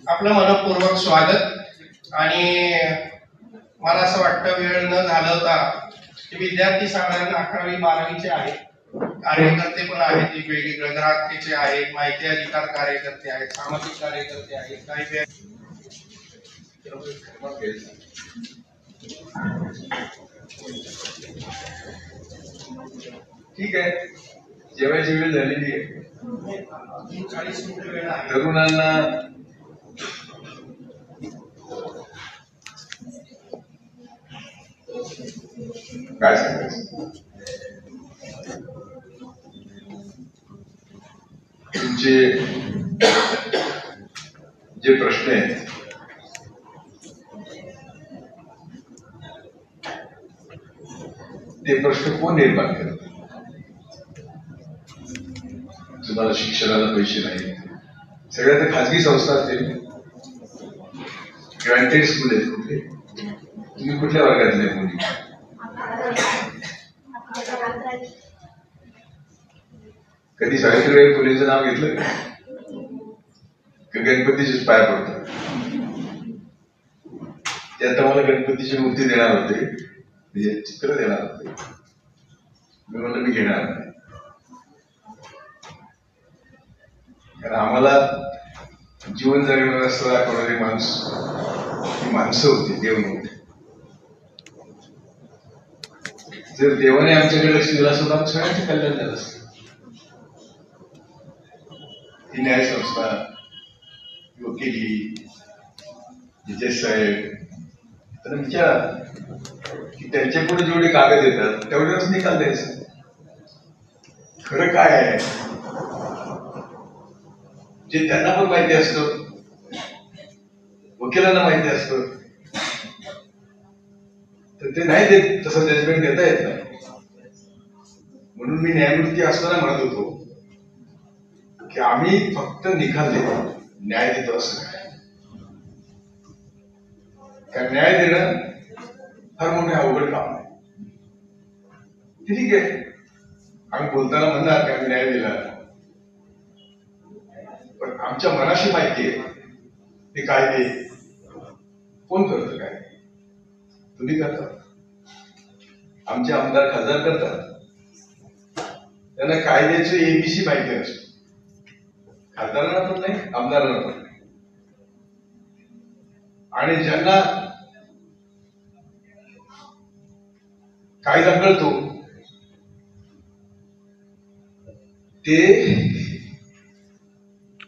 आपलं मनपूर्वक स्वागत। आणि मला असं वाटतं वेळ न घालवता की विद्यार्थी साधारण 11वी 12वीचे आहेत, कार्यकर्ते पण आहेत, वेगवेगळे ग्राहकाचे आहेत, माहिती अधिकार कार्यकर्ते आहेत, सामाजिक कार्यकर्ते आहेत, काही ठीक आहे। जेवायची वेळ झालेली आहे। 40 मिनिट वेळ आहे। तरुणांना काय सांगायचं, तुमचे जे प्रश्न आहेत ते प्रश्न कोण निर्माण करत? तुम्हाला शिक्षणाला पैसे नाही, सगळ्या तर खाजगी संस्था असतील, ग्रँटेड स्कूल आहेत कुठले? तुम्ही कुठल्या वर्गातले मुली? कधी सावित्रीबाई फुलेंचं नाव घेतलं का? गणपतीचेच पाय पडतात। ते आता मला गणपतीची मूर्ती देणार होते, चित्र देणार होते, मी म्हणलं मी घेणार नाही, कारण आम्हाला जीवन जगण्याचा रस्ता दाखवणारी माणसं होती, देव नव्हते। जर देवाने आमच्याकडे लक्ष दिलं असतं तर आम्ही सगळ्यांचे कल्याण झालं असतं। ही न्याय संस्था, वकिली, जज साहेब, त्यांना विचारा की त्यांच्या पुढे जेवढे कागद येतात तेवढ्याच निकाल द्यायचं। खरं काय आहे जे त्यांना पण माहिती असतं, वकिलांना माहिती असतं, तर ते नाही देत, तसं जजमेंट देता येत नाही। म्हणून मी न्यायमूर्ती असताना म्हणत होतो की आम्ही फक्त निकाल देतो, न्याय देतो असं नाही। कारण न्याय देणं फार मोठे अवघड काम आहे। ठीक आहे, आम्ही बोलताना म्हणणार की आम्ही न्याय दिला, पण आमच्या मनाशी माहिती आहे हे कायदे कोण करतं, काय तुम्ही करता, आमचे आमदार खासदार करतात, त्यांना कायद्याचं एबीसी माहिती नसतं। खासदारांना पण नाही, आमदारांना पण नाही। आणि ज्यांना कायदा कळतो ते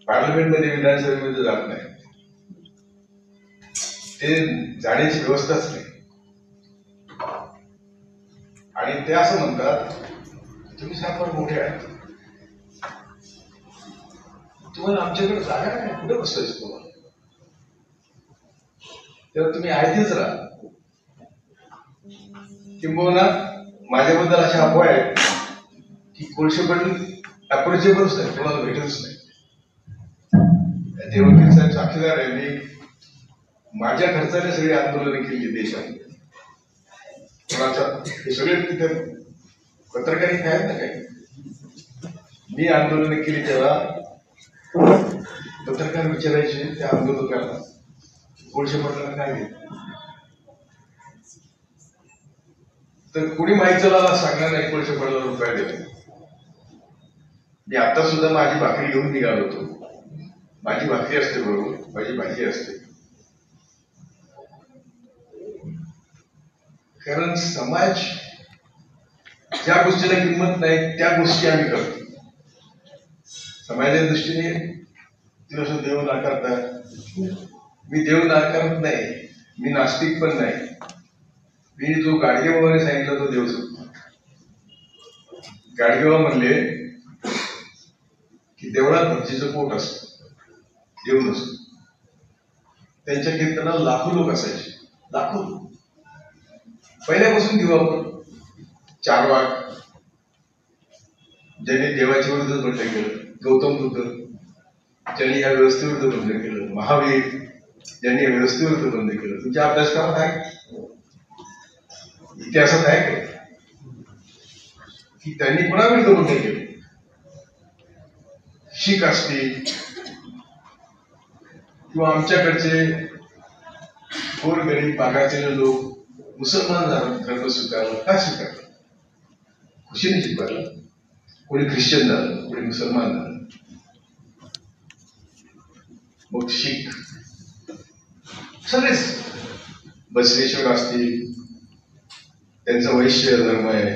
पार्लमेंटमध्ये, विधानसभेमध्ये जात नाही, ते जाण्याची व्यवस्थाच नाही। आणि ते असं म्हणतात तुम्ही फार मोठे आहात, तुम्हाला आमच्याकडे जागा नाही, कुठे बसायचं तुम्हाला, तेव्हा तुम्ही आयतेच राहा। किंबहुना माझ्याबद्दल अशा अफवा आहेत की कोळशे पण अप्रोचेबलच नाही, तुम्हाला भेटतच नाही। ते वकील साहेब साक्षीदार आहे, मी माझ्या खर्चाने सगळी आंदोलनं केली देशात, हे सगळे तिथे पत्रकारित आहेत ना काही, मी आंदोलनं केली तेव्हा पत्रकार विचारायचे त्या आंदोलकांना कोळशे पडला काय घेत, तर कुणी माहितीला सांगणार नाही कोळशे पडला रुपया देतो। मी आता सुद्धा माझी भाकरी घेऊन निघालो होतो, माझी भाकरी असते बरोबर, माझी भाजी असते, कारण समाज ज्या गोष्टीला किंमत नाही त्या गोष्टी आम्ही करतो। समाजाच्या दृष्टीने तुला देव नाकारतात, मी देव नाकारत नाही, मी नास्तिक पण नाही, मी जो गाडगेबाबाने सांगितलं तो देव सांगतो। गाडगेबाबा म्हणले की देवळात भक्तीचं पोट असतं, देव नसतो। त्यांच्या कीर्तनाला लाखो लोक असायचे, लाखो लोक, पहिल्यापासून घेऊ आपण. चार्वाक ज्यांनी देवाच्या विरुद्ध बंड केलं, गौतम बुद्ध ज्यांनी या व्यवस्थेविरुद्ध बंद केलं, महावीर ज्यांनी या व्यवस्थेविरुद्ध बंद केलं. तुमच्या अभ्यासक्रमात आहे, इतिहासात आहे का की त्यांनी कोणाविरुद्ध बंद केलं? शीख असतील किंवा आमच्याकडचे गोरगरीब मागासलेले लोक मुसलमान धर्म स्वीकारला. का स्वीकारला? खुशीने स्वीकारला. कोणी ख्रिश्चन झालं, कोणी मुसलमान झालं, मग शीख, सगळेच. बसवेश्वर असतील, त्यांचा वैश्य धर्म आहे,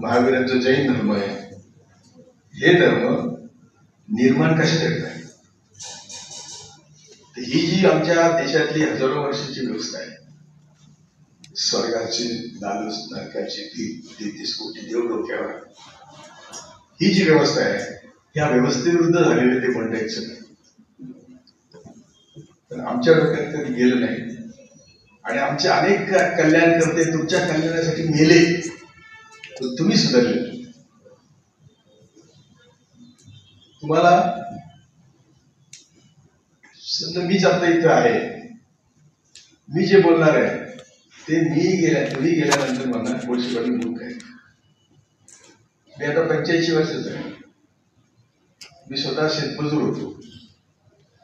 महावीरांचा जैन धर्म आहे. हे धर्म निर्माण कशासाठी आहे? ही जी आमच्या देशातली हजारो वर्षाची व्यवस्था आहे, स्वर्गाची लालूच नरकाची 33 कोटी देव डोक्यावर, ही जी व्यवस्था आहे, या व्यवस्थेविरुद्ध झालेले ते बंड आहेत सगळे. पण आमच्या डोक्यात कधी गेलं नाही. आणि आमचे अनेक कल्याणकर्ते तुमच्या कल्याणासाठी मेले, तर तुम्ही सुधारले. तुम्हाला समजा मीच आता इथं आहे, मी जे बोलणार आहे ते तुम्ही गेल्यानंतर मला गोडशेवाडी मूर्ख आहे. मी आता 85 वर्षाचा आहे. मी स्वतः शेतमजूर होतो.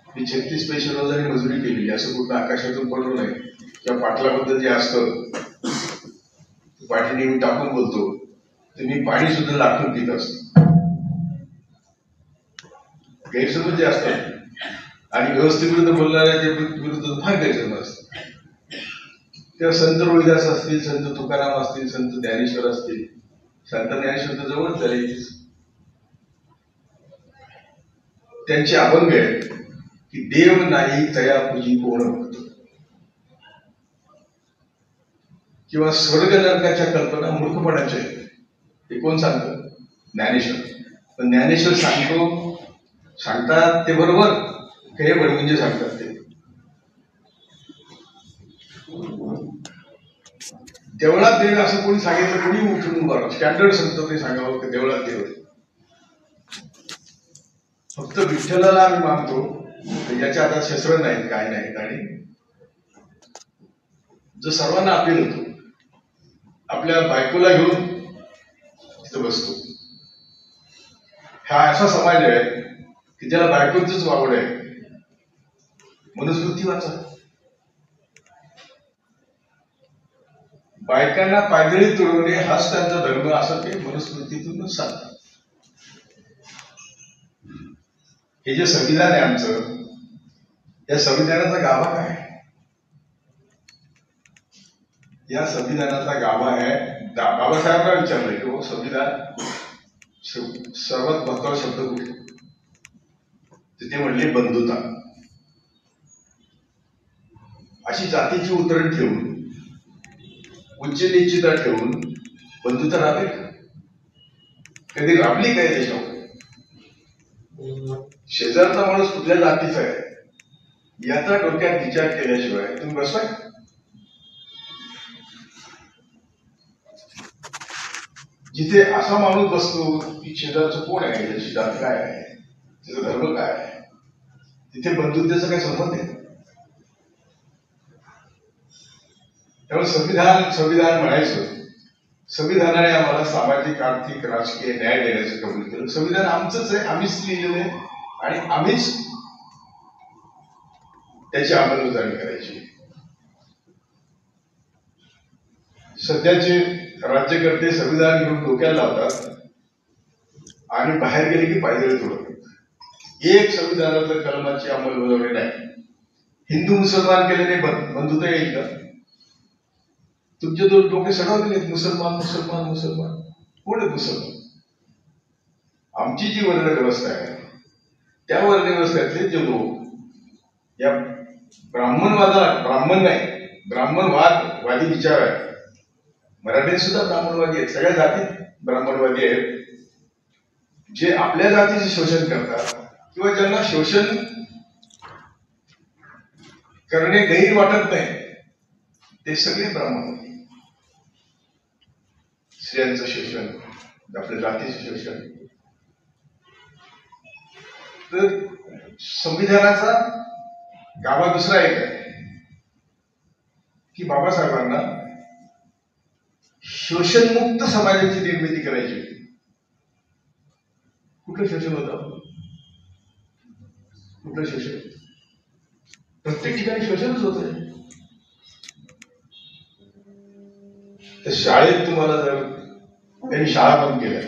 मी 36 पैसे रोजाने मजुरी केलेली. असं कुठं आकाशातून पडलो नाही. किंवा पाटलाबद्दल जे असतं पाठीने मी टाकून बोलतो, तर मी पाणी सुद्धा लाटून पित असतो. गैरसमज जे असतात आणि व्यवस्थेविरुद्ध बोलणाऱ्या विरुद्ध फार गैरसमज असतात. तेव्हा संत रोहिदास असतील, संत तुकाराम असतील, संत ज्ञानेश्वर असतील. संत ज्ञानेश्वर तर जवळच झाले. त्यांचे अभंग आहेत की देव नाही तया पूजी कोण भक्त, किंवा स्वर्ग नरकाच्या कल्पना मूर्खपणाच्या आहेत. हे कोण सांगतं? ज्ञानेश्वर. पण ज्ञानेश्वर सांगतात ते बरोबर, हे म्हणजे सांगतात ते. देवळात देव असं कोणी सांगितलं, कोणी उठून उभार स्टँडर्ड सांगतो ते सांगावं की देवळात देव. फक्त विठ्ठलाला आम्ही मानतो, याच्या आता शस्त्र नाहीत, काय नाहीत. आणि जो सर्वांना अपील होतो, आपल्या बायकोला घेऊन तिथं बसतो. हा असा समाज आहे की ज्याला बायकोचंच वावड आहे. मनुस्मृती वाचा. बायकांना पायदळी तुडवणे हाच त्यांचा धर्म, असं ते मनुस्मृतीतूनच सांगतात. हे जे संविधान आहे आमचं, या संविधानाचा गाभा काय? या संविधानाचा गाभा आहे, बाबासाहेबांना विचारलंय की संविधान सर्वात महत्वाचा शब्द कुठे? ते म्हणले बंधुता. अशी जातीची उतरण ठेवून, उच्च निश्चिता ठेवून बंधुता राबेल का? कधी राबली काय देशावर? शेजारचा माणूस कुठल्या जातीचा आहे याचा डोक्यात विचार केल्याशिवाय तुम्ही बसवाय? जिथे असा माणूस बसतो की शेजारचं कोण आहे, त्याची जात काय आहे, त्याचा धर्म काय आहे, तिथे बंधुतेचा काय संबंध आहे? त्यामुळे संविधान म्हणायचं. संविधानाने आम्हाला सामाजिक, आर्थिक, राजकीय न्याय देण्याचं कबूल केलं. संविधान आमचंच आहे, आम्हीच लिहिलेलं आहे आणि आम्हीच त्याची अंमलबजावणी करायची. सध्याचे राज्यकर्ते संविधान घेऊन डोक्याला लावतात आणि बाहेर गेले की पायदळी तोडतात. एक संविधानातल्या कलमाची अंमलबजावणी नाही. हिंदू मुसलमान केल्याने बंधुता येईल का? तुमचे दोन डोके सडवलेले आहेत. मुसलमान मुसलमान मुसलमान. कोण आहे मुसलमान? आमची जी वर्ण व्यवस्था आहे त्या वर्ण व्यवस्थेतले जे लोक या ब्राह्मणवादी विचार आहे. मराठीत सुद्धा ब्राह्मणवादी आहेत, सगळ्या जातीत ब्राह्मणवादी आहेत, जे आपल्या जातीचे शोषण करतात किंवा ज्यांना शोषण करणे गैर वाटत नाही, ते सगळे ब्राह्मणवादी. स्त्रियांचं शोषण, आपल्या जातीचं शोषण. तर संविधानाचा गाभा दुसरा एक आहे की बाबासाहेबांना शोषणमुक्त समाजाची निर्मिती करायची होती. कुठलं शोषण होतं? कुठलं शोषण? प्रत्येक ठिकाणी शोषणच होत. तर शाळेत तुम्हाला जर त्यांनी शाळा बंद केल्या,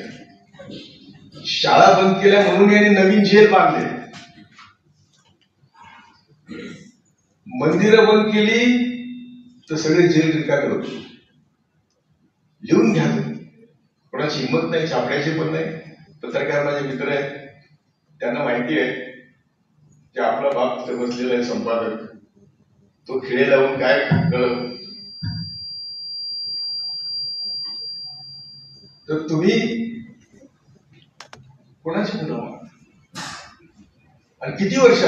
शाळा बंद केल्या म्हणून यांनी नवीन जेल बांधले, मंदिरं बंद केली तर सगळे जेल रिकामे होते. लिहून घ्या तुम्ही. कोणाची हिंमत नाही, छापण्याची पण नाही. पत्रकार माझे मित्र आहेत, त्यांना माहिती आहे की आपला बाप तिथे बसलेला आहे संपादक, तो खिळे लावून काय कळलं. तर तुम्ही कोणाची मुलं आणि किती वर्ष?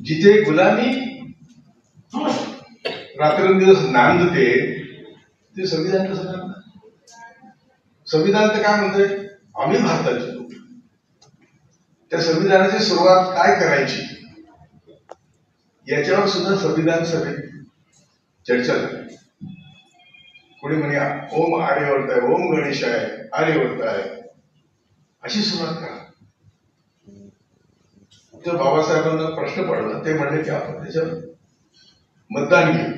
जिथे गुलामी रात्रंदिवस नांदते ते संविधान कसं करणार? संविधान तर काय म्हणतंय? आम्ही भारताचे लोक. त्या संविधानाची सुरुवात काय करायची याच्यावर सुद्धा संविधान सभेत चर्चा झाली. कोणी म्हणे ओम आर्यवर्त आहे, ओम गणेश आहे, आर्यवर्त आहे, अशी सुरुवात करा. तर बाबासाहेबांना प्रश्न पडला. ते म्हणले की आपण त्याच्यावर मतदान घेऊ.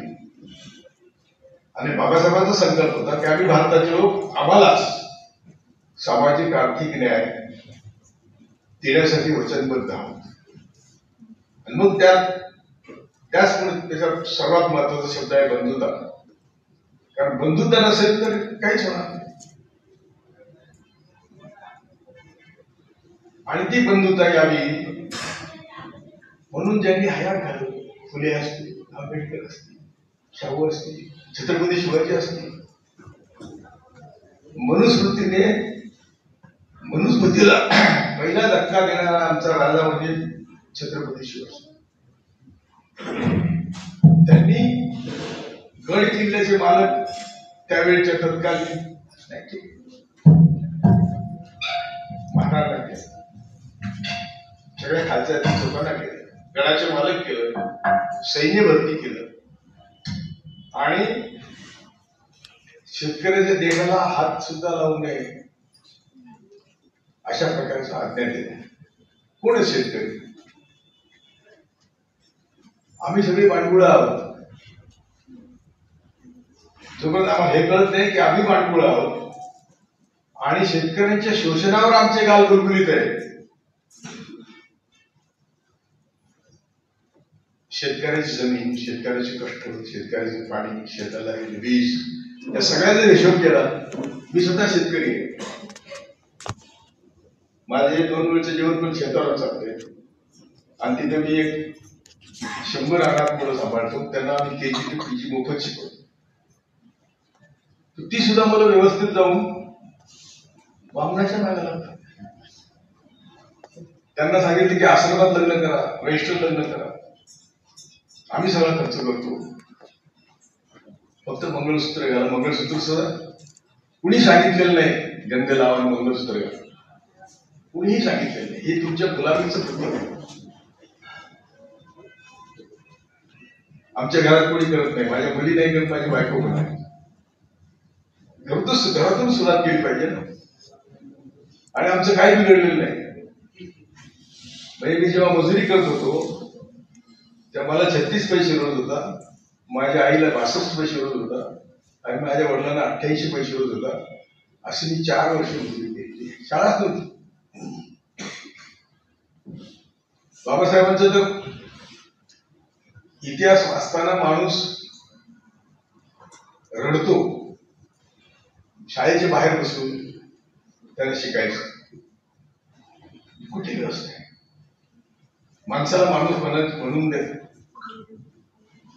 आणि बाबासाहेबांचा संकल्प होता की आम्ही भारताचे लोक, आम्हालाच सामाजिक आर्थिक न्याय देण्यासाठी वचनबद्ध आहोत. आणि मग त्याचमुळे त्याचा सर्वात महत्वाचा शब्द आहे बंधुता. कारण बंधुता नसेल तर काहीच होणार नाही. आणि ती बंधुता यावी म्हणून ज्यांनी हयात घालवली, फुले असतील, आंबेडकर असतील, शाहू असतील, छत्रपती शिवाजी असतील, मनुस्मृतीने मनुस्मृतीला पहिला धक्का देणारा आमचा राजा म्हणजे छत्रपती शिवाजी. त्यांनी गड किल्ल्याचे मालक त्यावेळेच्या तत्कालीन महाराजांना केलं, सगळ्या खालच्या लोकांना केलं, गडाचे मालक केलं, सैन्य भरती केलं आणि शेतकऱ्याच्या देहाला हात सुद्धा लावू नये अशा प्रकारचा आज्ञा दिला. कोण आहे शेतकरी? आम्ही सगळे बांडगुळा आहोत. जोपर्यंत आम्हाला हे कळत नाही की आम्ही बांडगुळा आहोत आणि शेतकऱ्यांच्या शोषणावर आमचे गाल गुलगुलीत आहे. शेतकऱ्याची जमीन, शेतकऱ्याचे कष्ट, शेतकऱ्याचे पाणी, शेताला वीज, या सगळ्याचा हिशोब केला. मी स्वतः शेतकरी आहे. माझे 2 वेळचं जेवण पण शेतावर चालते आणि तिथे मी एक 100 अनाथ मुलं सांभाळतो. त्यांना आम्ही KG ते PG मोफत शिकवतो. ती सुद्धा मला व्यवस्थित जाऊन वामनाच्या मागे लागतात. त्यांना सांगितलं की आश्रमात लग्न करा, रजिस्टर लग्न करा, आम्ही सगळा खर्च करतो, फक्त मंगळसूत्र घाला. मंगळसूत्र सुद्धा कुणी सांगितलेलं नाही गंध लावा आणि मंगळसूत्र घाला, कुणीही सांगितलेलं नाही. हे तुमच्या गुलामीचं प्रतीक आहे. आमच्या घरात कोणी करत नाही, माझ्या मुली नाही करत, माझी बायको पण नाही. घरातून सुरुवात केली पाहिजे ना. आणि आमचं काही बिघडलेलं नाही. म्हणजे मी जेव्हा मजुरी करत होतो तेव्हा मला 36 पैसे रोज होता, माझ्या आईला 62 पैसे रोज होता आणि माझ्या वडिलांना 88 पैसे रोज होता. अशी मी 4 वर्ष मजुरी केली. शाळाच नव्हती. बाबासाहेबांचा तर इतिहास वाचताना माणूस रडतो. शाळेच्या बाहेर बसून त्याला शिकायचं. कुठे व्यवस्था आहे? माणसाला माणूस म्हणून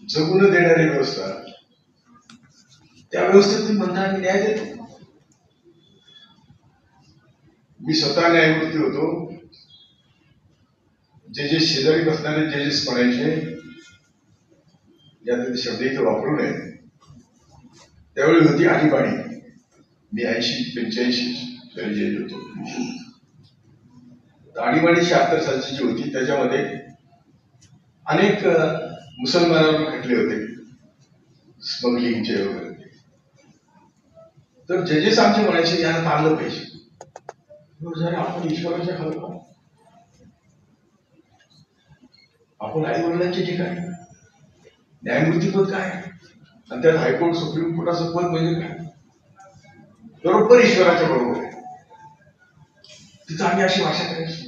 जगून देणारी व्यवस्था, त्या व्यवस्थेतून म्हणणार मी न्याय देतो. मी स्वतः न्यायमूर्ती होतो. जे शेजारी बसणारे जजेस म्हणायचे, यात शब्द इथे वापरू नये, त्यावेळी होती आणीबाणी. मी 80-85 गेलो होतो. आणीबाणी 76 सालची जी होती त्याच्यामध्ये अनेक मुसलमानांवर खटले होते स्मगलिंगचे वगैरे. तर जजेस आमचे म्हणायचे याला ताणलं पाहिजे. जरा आपण ईश्वराच्या खाली, आपण आई वडिलांच्या ठिकाणी, न्यायमूर्ती पद काय आणि त्यात हायकोर्ट सुप्रीम कोर्टाचं पद म्हणजे काय, बरोबर ईश्वराच्या बरोबर आहे. तिथं आम्ही अशी भाषा करायची.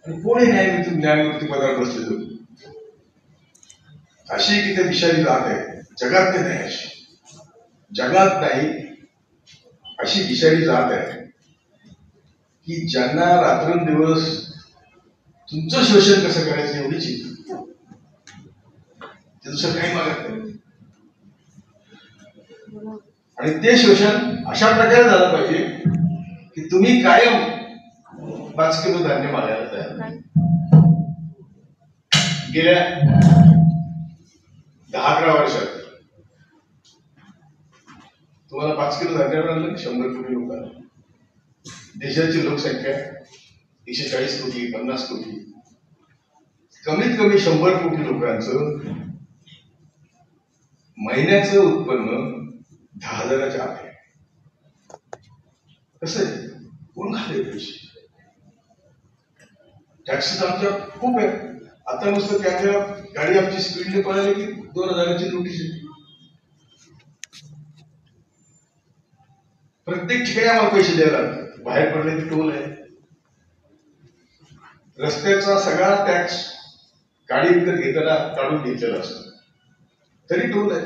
आणि कोणी न्यायमूर्ती पदावर बसलेलो अशी की ते विषारी जात आहे जगात. ते नाही अशी जगात नाही अशी विषारी जात आहे की ज्यांना रात्रंदिवस तुमचं शोषण कसं करायचं एवढी चिंता, ते दुसरं काही मागत नाही. आणि ते शोषण अशा प्रकारे झालं पाहिजे की तुम्ही कायम 5 किलो धान्य मागायला तयार. गेल्या 10-11 वर्षात तुम्हाला 5 किलो धान्य मिळालं 100 कोटी लोकांना. देशाची लोकसंख्या 140 कोटी 50 कोटी. कमीत कमी 100 कोटी लोकांचं महिन्याचं उत्पन्न 10,000च्या आत आहे. कसं आहे? कोण खाते पैसे? टॅक्सेस आमच्या खूप आहे. आता नुसतं त्याच्या गाडी आमची स्पीडने पळाली की 2,000ची नोटीस येते. प्रत्येक ठिकाणी आम्हाला पैसे द्यायला लागतात. बाहेर पडले की टोल आहे. रस्त्याचा सगळा टॅक्स गाडी विकत घेताना काढून घेतलेला असतो तरी टोल आहे.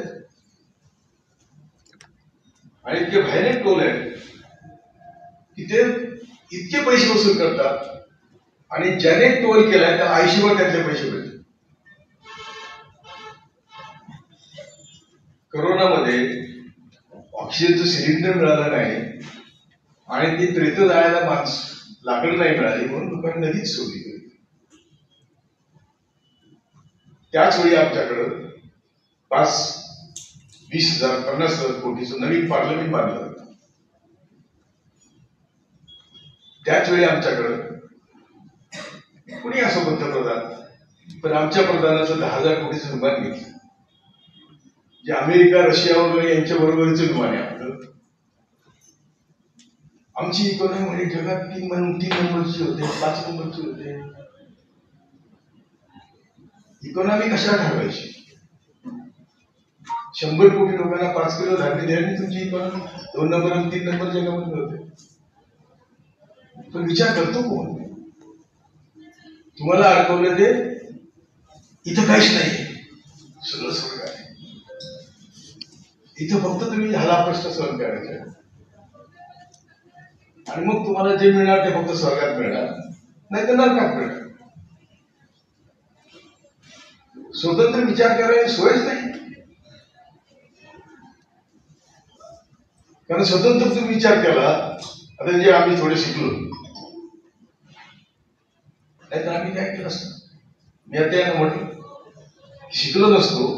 आणि इतके भयानक टोल आहे की ते इतके पैसे वसूल करतात आणि ज्याने टोल केलाय त्याला आयुष्यभर त्यातले पैसे मिळतात. कोरोनामध्ये ऑक्सिजनचं सिलेंडर मिळालं नाही आणि ती त्रेत जायला लाकडं नाही मिळाली म्हणून लोकांनी नदीच सोडली. त्याच वेळी आमच्याकडं 20,000 50,000 कोटीचं नवीन पार्लमेंट बांधलं. त्याच वेळी आमच्याकडं कुणी असो पंतप्रधान, पण आमच्या प्रधानाचं 10,000 कोटीचं विमान घेतलं. जे अमेरिका रशिया वगैरे यांच्या बरोबरच विमान आहे आपलं. आमची इकॉनॉमी म्हणजे जगात 3 नंबरची होते 5 नंबरची होते. इकॉनॉमी कशा ठरवायची? 100 कोटी लोकांना 5 किलो धान्य द्यायला तुमची इकॉनॉमी 2 नंबर आणि 3 नंबर जगामध्ये होते. पण विचार करतो कोण? तुम्हाला अडकवलं ते इथं काहीच नाही, सगळं स्वर्ग आहे. इथं फक्त तुम्ही ह्याला प्रश्न सहन करायचे आणि मग तुम्हाला जे मिळणार ते फक्त स्वर्गात मिळणार, नाही तर नरकात मिळणार. स्वतंत्र विचार करायला सोयच नाही. कारण स्वतंत्र तुम्ही विचार केला, आता जे आम्ही थोडे शिकलो, नाही तर आम्ही काय केलं असतं. मी आता यांना म्हटलं शिकलो नसतो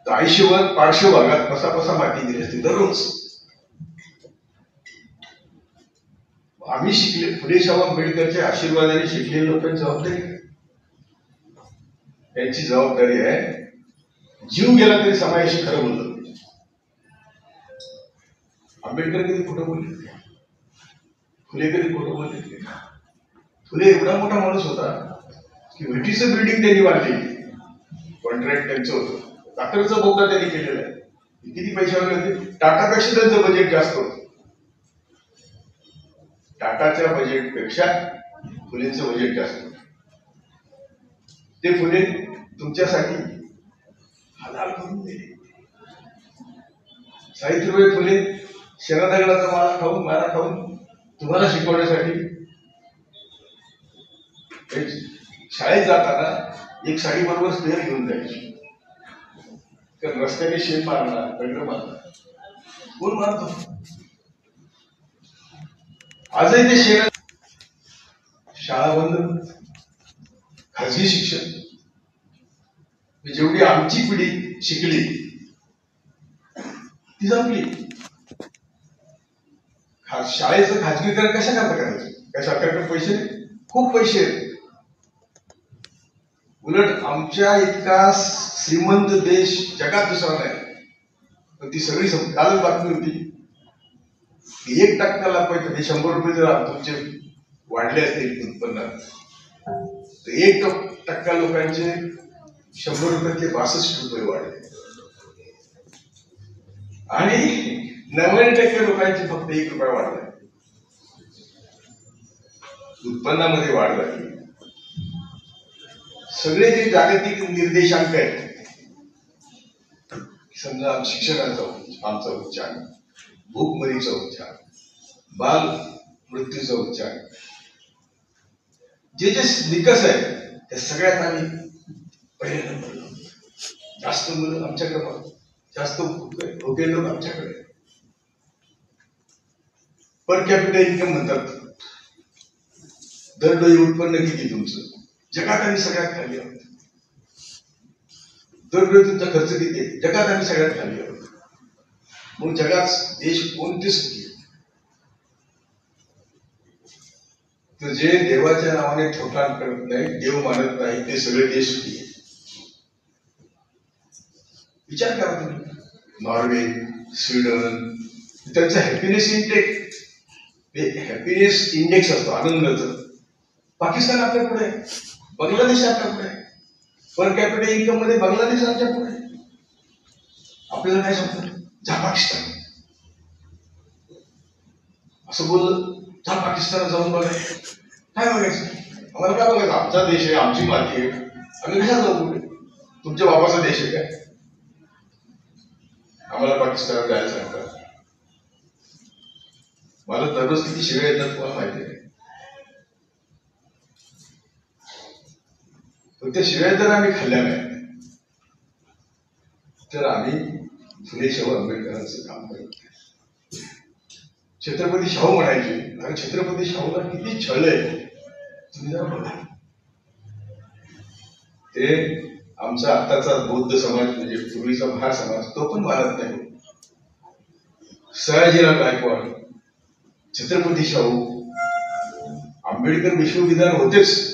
तर आयुष्यभर पार्श्व भागात कसा माती दिली असते दररोज. आम्ही शिकले, फुले शाहू आंबेडकरच्या आशीर्वादाने शिकलेल्या लोकांची जबाबदारी, त्यांची जबाबदारी आहे. जीव गेला तरी समाजाशी खरं बोललं. आंबेडकर कधी खोटं बोलले? फुले कधी खोटं बोलले? फुले एवढा मोठा माणूस होता की व्हिटीचं बिल्डिंग त्यांनी बांधलेली, कॉन्ट्रॅक्ट त्यांचं होतं. टाटाचा बोगदा त्यांनी केलेला आहे. किती पैशावर होते? टाटापेक्षा त्यांचं बजेट जास्त होतं. टाटाच्या बजेटपेक्षा फुलेंचं बजेट जास्त होतं. ते फुले तुमच्यासाठी हलाल करून दिले. सावित्रीबाई फुले शरदगडाचा मारा खाऊन तुम्हाला शिकवण्यासाठी शाळेत जाताना एक साडी बरोबर स्पेअर घेऊन जायची. कारण रस्त्याने शेण मारणार, दगड मारणार, कोण मारतो? आजही ते शेण. शाळा बंद, खाजगी शिक्षण. जेवढी आमची पिढी शिकली ती संपली. शाळेचं खाजगीकरण कशा करता करायचं? काय सरकारकडे पैसे नाही? खूप पैसे आहेत. उलट आमच्या इतका श्रीमंत देश जगात दुसरा नाही. पण ती सगळी कालच बातमी होती की 1% पैसे 100 रुपये जर तुमचे वाढले असतील उत्पन्नात तर 1% लोकांचे 100 रुपयातले 62 रुपये वाढले आणि 90% लोकांचे फक्त 1 रुपया वाढला. उत्पन्नामध्ये वाढ झाली. सगळे जे जागतिक निर्देशांक आहेत, समजा शिक्षणाचा आमचा उच्चांक, भूकमरीचा उच्चांक, बाल मृत्यूचा उच्चांक, जे जे निकष आहेत त्या सगळ्यात आम्ही पहिले नंबर. जास्त मुलं आमच्याकडे, जास्त भोगे लोक आमच्याकडे. पर कॅपिटल इन्कम म्हणतात. दरडोई उत्पन्न किती तुमचं? जगात आम्ही सगळ्यात खाली आहोत. दरडोई तुमचा खर्च किती आहे? जगात आम्ही सगळ्यात खाली आहोत. मग जगात देश कोणते सुखी? तर जे देवाच्या नावाने ठोठाण करत नाही, देव मानत नाही, ते सगळे देश सुखी आहेत. विचार करा तुम्ही. नॉर्वे, स्वीडन, त्यांचा हॅपीनेस इंडेक्स असतो आनंदाचा. पाकिस्तान आपल्या पुढे आहे, बांगलादेश आपल्या पुढे आहे. पर कॅपिटल इन्कम मध्ये बांगलादेश आमच्या पुढे आहे. आपल्याला काय सांगतात? जा पाकिस्तान. असं बोललं, जा पाकिस्तानात जाऊन बघायचं. काय बघायचं? आम्हाला काय बघायचं? आमचा देश आहे, आमची माती आहे, आम्ही कशाला जाऊ पुढे? तुमच्या बाबाचा देश आहे काय? आम्हाला पाकिस्तानात जायला सांगतात. मला दररोज किती शिव्या येतात तुम्हाला माहिती आहे. पण त्या शिव्या जर आम्ही खाल्ल्या नाही तर आम्ही फुले शाहू आंबेडकरांचं काम करत. छत्रपती शाहू म्हणायचे, आणि छत्रपती शाहूला किती छळ आहे तुम्ही जरा बघा. ते आमचा आताचा बौद्ध समाज म्हणजे पूर्वीचा महार समाज तो पण मानत नाही. सयाजीराव गायकवाड, छत्रपती शाहू, आंबेडकर विश्वविद्यालय होतेच,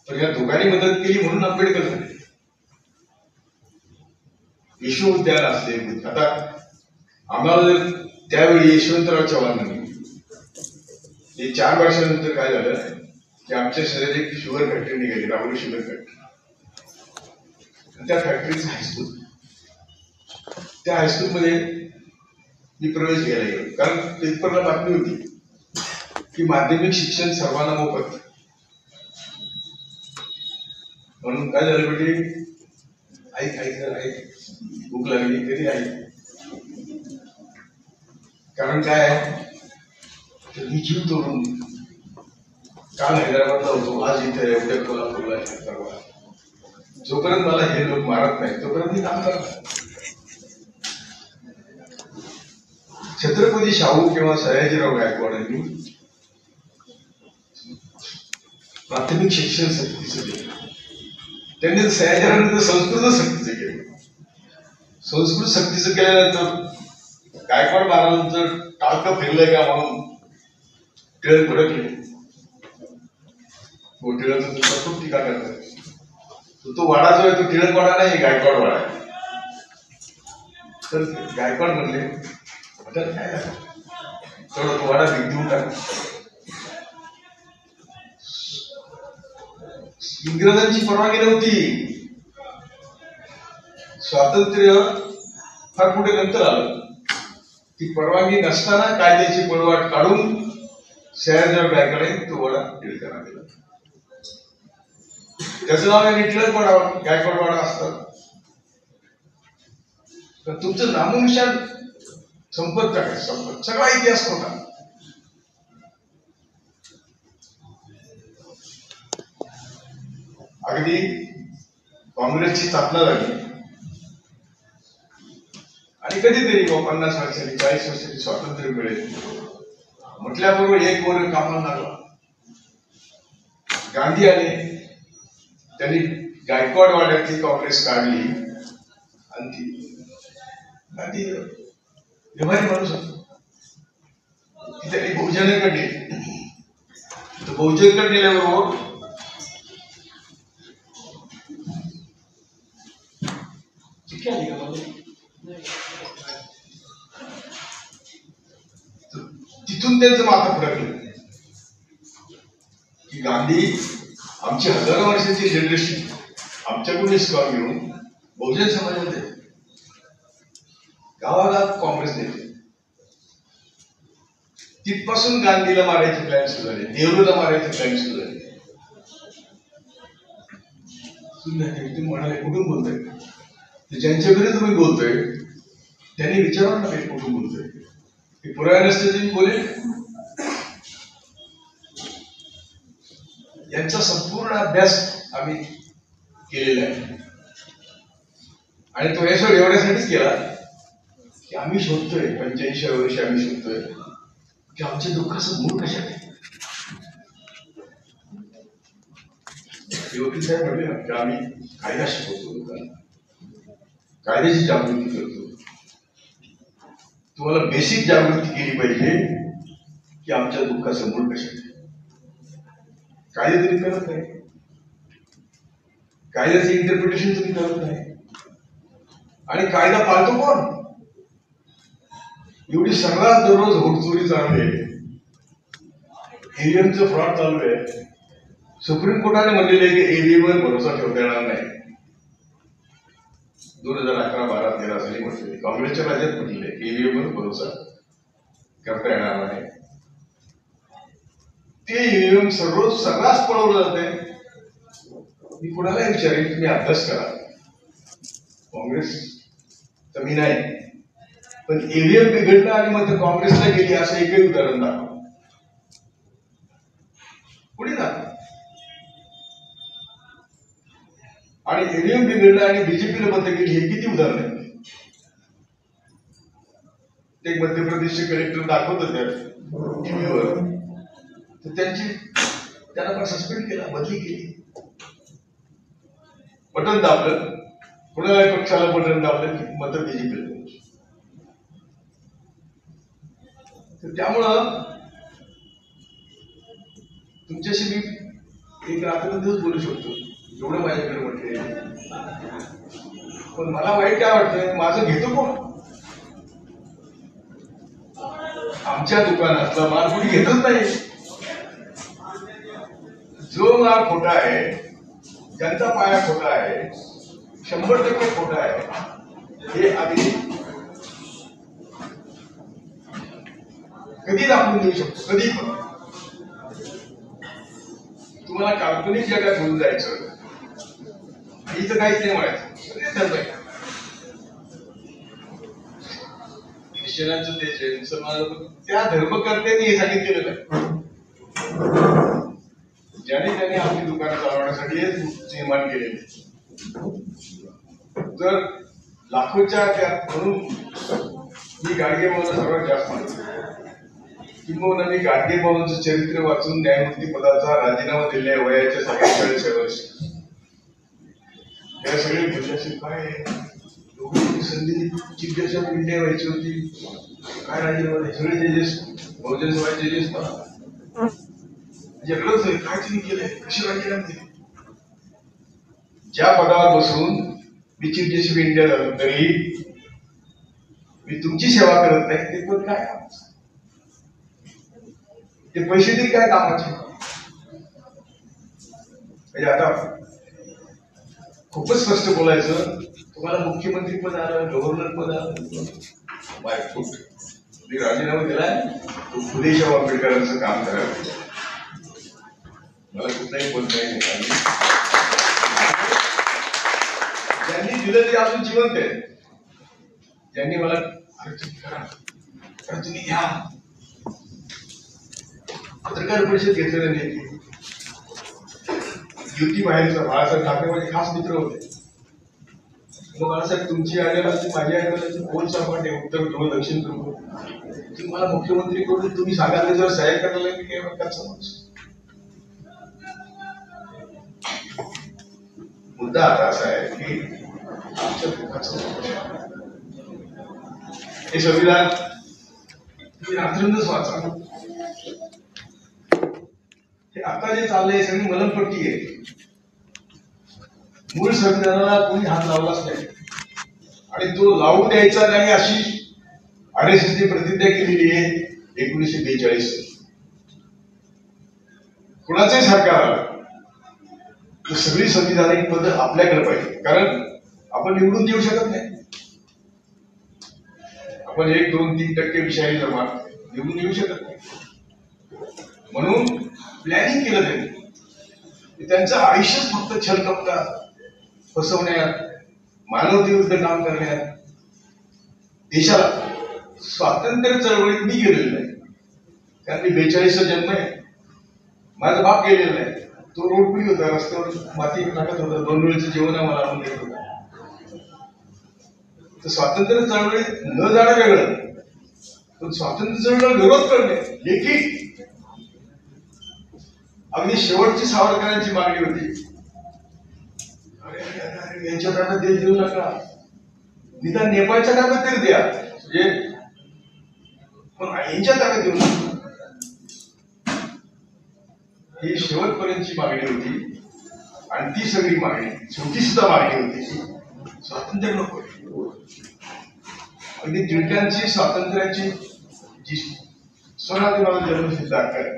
पण या दोघांनी मदत केली म्हणून आंबेडकर झाले. विश्वविद्यालय असले. आता आम्हाला जर त्यावेळी यशवंतराव चव्हाणांनी हे 4 वर्षानंतर काय झालं की आमच्या शहरात एक शुगर फॅक्टरी निघाली, राहुरी शुगर फॅक्टरी. त्या फॅक्टरीचं हायस्कूल, त्या हायस्कूलमध्ये मी प्रवेश घ्यायला गेलो. कारण पेपरला बातमी होती की माध्यमिक शिक्षण सर्वांना मोफत. म्हणून काय झालं बेटे, ऐक भूक लागली तरी ऐक. कारण काय तर मी जीव तोडून काल हैदराबादला होतो, आज इथे आहे, उद्या कोल्हापूरला आहे. जोपर्यंत मला हे लोक मारत नाही तोपर्यंत मी काम करत. छत्रपती शाहू किंवा सयाजीराव गायकवाड यांनी प्राथमिक शिक्षण सक्तीचं केलं. त्यांनी सयाजीरावांनी संस्कृत सक्तीचं केलं. संस्कृत सक्तीचं केल्यानंतर गायकवाड महाराजांचं टाळकं फिरलंय का म्हणून टिळक भडकले. टिळक खूप टीका करतात. तो वाडा जो आहे तो टिळक वाडा नाही, गायकवाड वाडा आहे. तर गायकवाड म्हणले काय तेवढा तो वाडा देऊन टाक. इंग्रजांची परवानगी नव्हती. स्वातंत्र्य फार पुढे नंतर आलं. ती परवानगी नसताना कायद्याची पळवाट काढून सयाजीराव गायकवाड तो वाडा टिळकांना दिला. त्याचं नाव आहे टिळक वाडा, गायकवाड वाडा असतात. तर तुमचं नामोनिशाण संपत काय? संपत सगळा इतिहास होता. अगदी काँग्रेसची स्थापना झाली आणि कधीतरी 50 वर्षांनी 40 वर्षांनी स्वातंत्र्य मिळेल म्हटल्याबरोबर एक वर्ग कामाला लागला. गांधी आले, त्यांनी गायकवाड वाड्यातली काँग्रेस काढली आणि ती गांधी व्यवहारी माणूस असतो. ती त्यांनी बहुजनाकडे नेली. बहुजनकडे नेल्याबरोबर चिठ्ठी आली का मला? तिथून त्यांचं माथा फडकलं की गांधी आमची हजारो वर्षाची लिडरशिप आमच्याकडून हिसकावून घेऊन बहुजन समाजामध्ये गावागावात काँग्रेस नेते. तिथपासून गांधीला मारायचे प्लॅन सुरू झाले, नेहरूला मारायचे प्लॅन सुरू झाले. तुम्ही म्हणाले कुठून बोलताय? ज्यांच्या विरुद्ध तुम्ही बोलतोय त्यांनी विचारलं ना काही कुठून बोलतोय. हे पुरावे नसते तुम्ही बोलेल. यांचा संपूर्ण अभ्यास आम्ही केलेला आहे आणि तो एवढ्यासाठीच केला की आम्ही शोधतोय 85 वर्षी आम्ही शोधतोय की आमच्या दुःखाचं मूळ कशात आहे. वकील साहेब म्हटले ना की आम्ही कायदा शिकवतो लोकांना, कायद्याची जागृती करतो. तुम्हाला बेसिक जागृती केली पाहिजे की आमच्या दुःखाचं मूळ कशात आहे. कायदे तुम्ही करत नाही, कायद्याचं इंटरप्रिटेशन तुम्ही करत नाही आणि कायदा पाळतो कोण? एवढी सर्रास दररोज होटचोरी चालू आहे, ईव्हीएमचं फ्रॉड चालू आहे. सुप्रीम कोर्टाने म्हणलेले की ईव्हीएमवर भरोसा ठेवता येणार नाही. 2011, 12, 13 साली म्हटले, काँग्रेसच्या राज्यात म्हटले ईव्हीएमवर भरोसा करता येणार नाही. ते ईव्हीएम सर्रास पळवलं जाते. मी कुणाला विचारेन तुम्ही अभ्यास करा, काँग्रेस तर मी नाही, पण ईव्हीएम बिघडलं आणि मग काँग्रेसला गेली असं एकही उदाहरण दाखवा. कुणी दाखवा. आणि ईव्हीएम बिघडलं आणि बीजेपीला बंद केली हे किती उदाहरण आहे. ते मध्य प्रदेशचे कलेक्टर दाखवत होते टीव्हीवर, तर त्यांना पण सस्पेंड केला, बदली केली. बटन दाबलं, कुणाला पक्षाला बटन दाबलं की मत बीजेपीला. तर त्यामुळं तुमच्याशी मी एक रात्रंदिवस बोलू शकतो, एवढं माझ्याकडे म्हटले. पण मला वाईट काय वाटतंय, माझं घेतो कोण? आमच्या दुकानातला माल कोणी घेतच नाही. जो माल खोटा आहे, ज्यांचा पाया खोटा आहे, 100% खोटा आहे, हे आम्ही कधी दाखवून देऊ शकतो, कधी पण. तुम्हाला काल्पनिक जगात घेऊन जायचं, इथं काहीच नाही म्हणायचं. ख्रिश्चनांचं देश आहे, मुसलमानाचं, त्या धर्मकर्त्यांनी हे सांगितलेलं आहे. ज्याने आपली दुकानं चालवण्यासाठी हे निर्माण केलेले. तर लाखोच्या म्हणून मी गाडगे भाऊला सर्वात जास्त मानतो. किंबहुना मी गाडगे भाऊंचं चरित्र वाचून न्यायमूर्ती पदाचा राजीनामा दिले वयाच्या 47 वर्षी. या सगळे भूषाशी काय संधी चीफ जस्टिस ऑफ इंडिया व्हायची होती, काय राजीनामा सगळे जजेस बहुजन समाज जजेस जगलंच काय तुम्ही केलंय, कशी राजीनामा दिली. ज्या पदावर बसून मी चीफ जस्टिस ऑफ इंडिया झालो तरी मी तुमची सेवा करत नाही, ते पण काय कामाचं. ते पैसे तरी काय कामाचे. म्हणजे आता खूपच स्पष्ट बोलायचं, तुम्हाला मुख्यमंत्री पद आलं, गव्हर्नर पद आलं, बाय फूट मी राजीनामा दिलाय, तो फुले शाहू आंबेडकरांचं काम करायला. मला कुठलाही बोलत नाही. ज्यांनी दिलं ते अजून जिवंत आहे. त्यांनी मला तुम्ही घ्या. पत्रकार परिषद घेतलेलं नाही. युती बाहेरचा बाळासाहेब ठाकरे माझे खास मित्र होते. बाळासाहेब तुमची आयडियोलॉजी माझी आयडियोलॉजी कोण सपाट आहे, उत्तर ध्रुव दक्षिण ध्रुव. तुम्ही मला मुख्यमंत्री करून तुम्ही सांगाल जर सहाय्य करायला मी काय वाटत समज. मुद्दा आता असा आहे की आमच्या दुःखाचं हे संविधान तुम्ही रात्रीनच वाचा. हे आता जे चाललंय सगळी मलमपट्टी आहे. मूळ संविधानाला कोणी हात लावलाच नाही आणि तो लावू द्यायचा नाही अशी RSS ने प्रतिज्ञा केलेली आहे 1942. कुणाचंही सरकार आलं तर सगळी संविधानिक पद्धत आपल्याकडे पाहिजे, कारण आपण निवडून देऊ शकत नाही. आपण 1, 2, 3% विषयाने जमा निवडून येऊ शकत नाही. म्हणून प्लॅनिंग केलं त्यांनी. त्यांचं आयुष्यच फक्त छलकपटा, फसवण्यात, मानवतेविरुद्ध काम करण्यात. देशाला स्वातंत्र्य चळवळीत मी गेलेलो नाही, कारण मी 42 जन्म आहे. माझा बाप गेलेला नाही. तो रोडपुरी होता, रस्त्यावर माती टाकत होता, 2 वेळेचं जेवण आम्हाला आणून देत होता. तर स्वातंत्र्य चळवळीत न जाणं वेगळं, पण स्वातंत्र्य चळवळीला विरोध करणे लेखी. अगदी शेवटची सावरकरांची मागणी होती, यांच्या ताब्यात देश देऊ नका, निदान नेपाळच्या ताब्यात तरी द्या, म्हणजे पण यांच्या ताब्यात देऊ नका. ही शेवटपर्यंतची मागणी होती. आणि ती सगळी मागणी, छोटी सुद्धा मागणी होती, स्वातंत्र्य नको. अगदी टिळकांची स्वातंत्र्याची जी स्वराज्य जन्मसिद्ध हक्क आहे,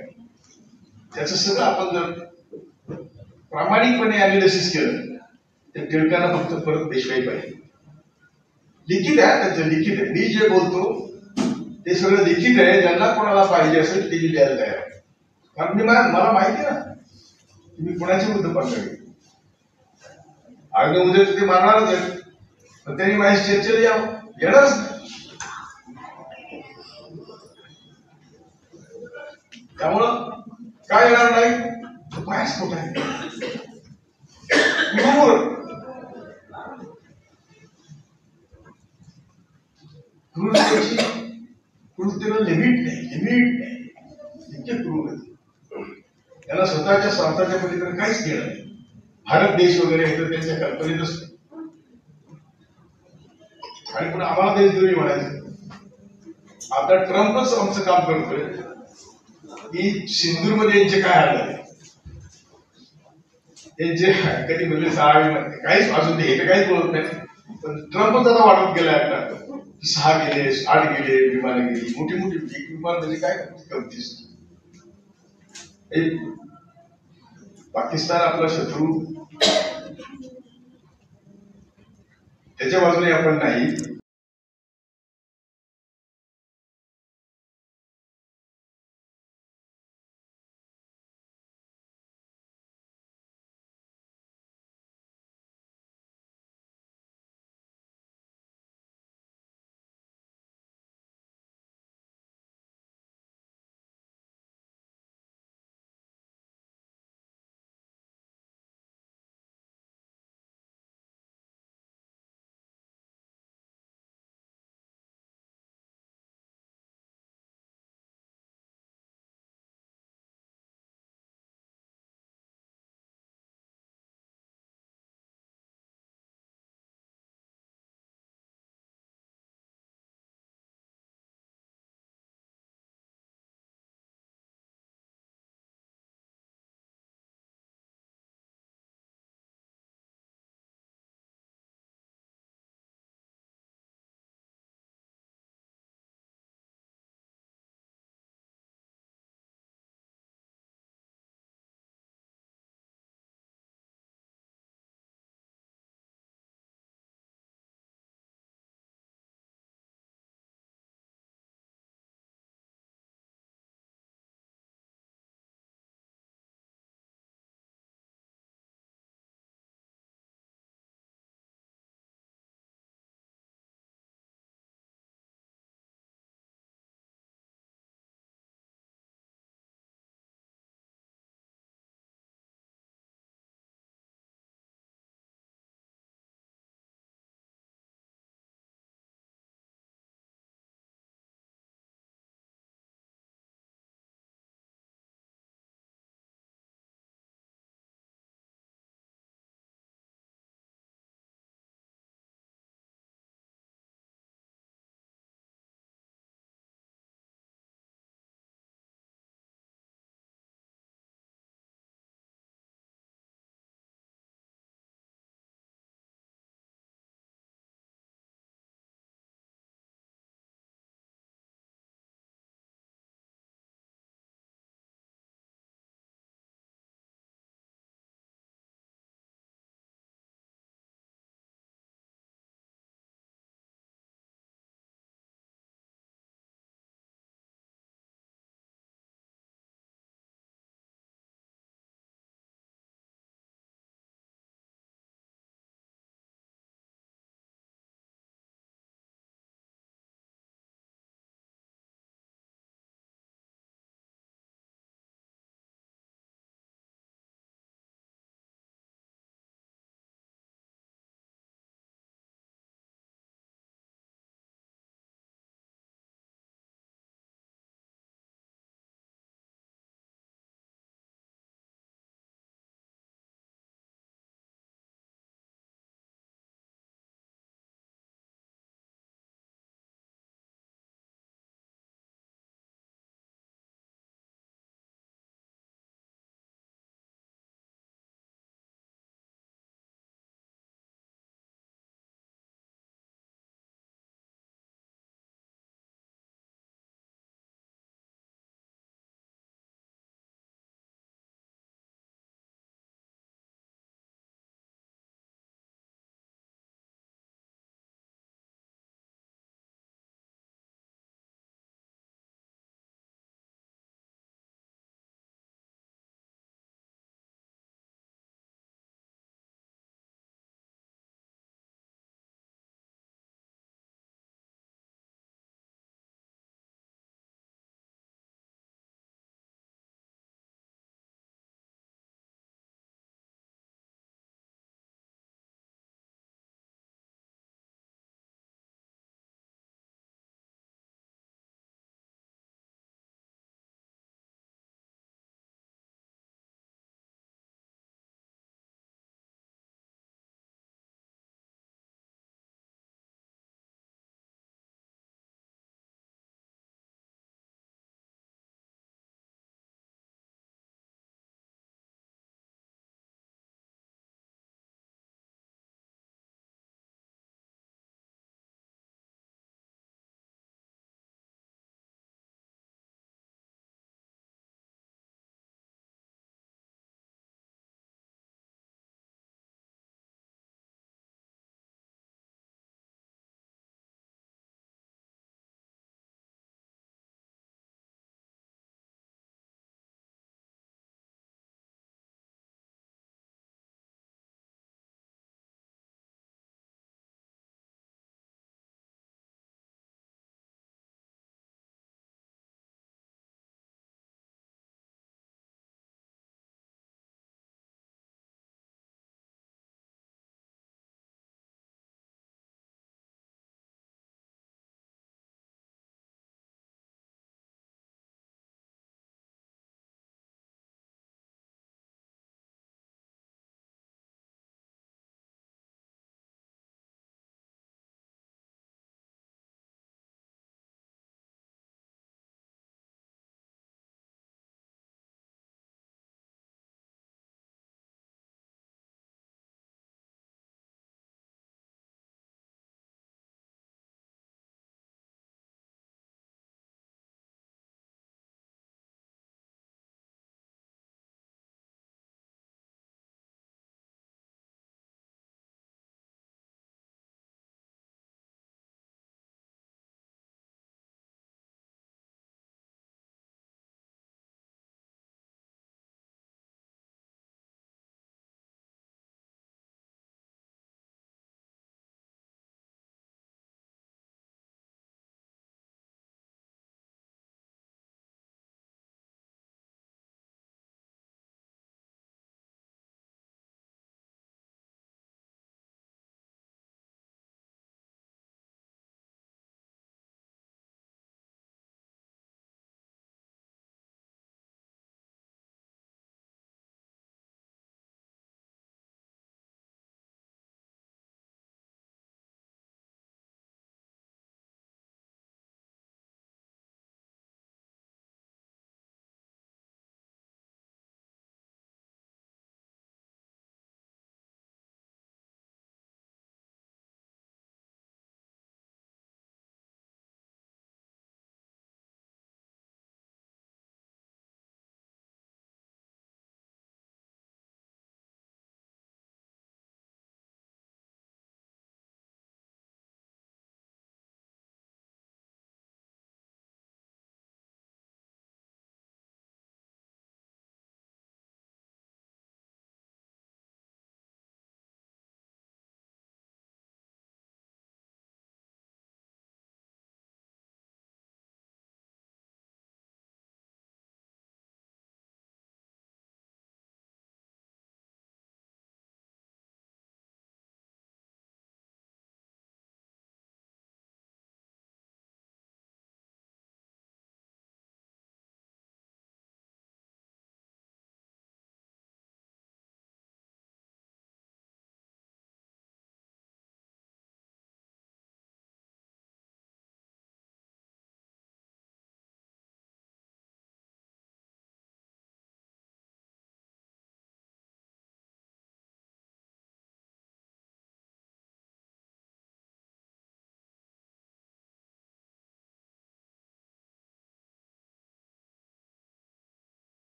त्याचं सगळं आपण जर प्रामाणिकपणे अनालिसिस केलं तर टिळकांना फक्त परत पेशवाई पाहिजे. लिखित आहे त्याचं, लिखित आहे. मी जे बोलतो ते सगळं लिखित आहे. ज्यांना कोणाला पाहिजे असेल ते द्यायला तयार. कारण मला माहिती आहे ना मी कोणाच्या विरुद्ध पडणार. आज उद्या ते मारणारच आहे, पण त्यांनी माझ्या चर्चेला येणारच नाही. त्यामुळं काय येणार नाही, पायच खोट आहे. क्रूरतेला लिमिट नाही. इतके क्रूर आहेत. त्यांना स्वतःच्या स्वार्थाच्या पलीकडे काहीच केलं नाही. भारत देश वगैरे हे तर त्यांच्या कल्पनेतच नाही. आणि पण आम्हाला देशद्रोही म्हणायचं. आता ट्रम्पच आमचं काम करतोय की सिंधूरमध्ये यांचे काय हाल झाले, त्यांचे कधी म्हणजे 6 काहीच अजून हे तर काहीच बोलत नाही. पण ट्रम्पच आता वाढवत गेला आता 6 गेले, 8 गेले, विमानं गेली, मोठी मोठी. एक विमान म्हणजे काय कमतीस. पाकिस्तान आपला शत्रू, त्याच्या बाजूने आपण नाही.